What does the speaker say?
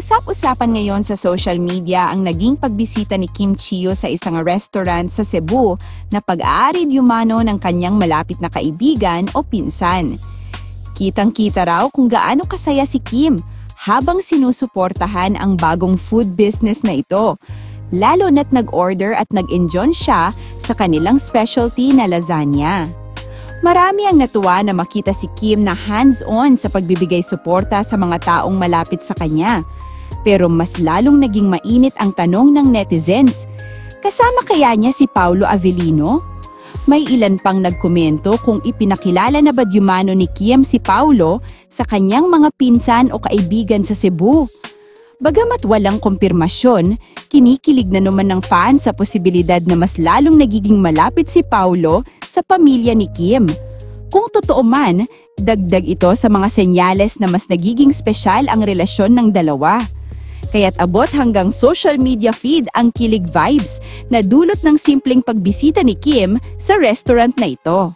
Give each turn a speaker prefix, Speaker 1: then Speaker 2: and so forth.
Speaker 1: Usap-usapan ngayon sa social media ang naging pagbisita ni Kim Chiu sa isang restaurant sa Cebu na pag-aari umano ng kanyang malapit na kaibigan o pinsan. Kitang-kita raw kung gaano kasaya si Kim habang sinusuportahan ang bagong food business na ito, lalo na't nag-order at nag-enjoy siya sa kanilang specialty na lasagna. Marami ang natuwa na makita si Kim na hands-on sa pagbibigay suporta sa mga taong malapit sa kanya. Pero mas lalong naging mainit ang tanong ng netizens. Kasama kaya niya si Paulo Avellino? May ilan pang nagkomento kung ipinakilala na ba umano ni Kim si Paulo sa kanyang mga pinsan o kaibigan sa Cebu. Bagamat walang kumpirmasyon, kinikilig na naman ng fans sa posibilidad na mas lalong nagiging malapit si Paulo sa pamilya ni Kim. Kung totoo man, dagdag ito sa mga senyales na mas nagiging spesyal ang relasyon ng dalawa. Kaya't abot hanggang social media feed ang kilig vibes na dulot ng simpleng pagbisita ni Kim sa restaurant na ito.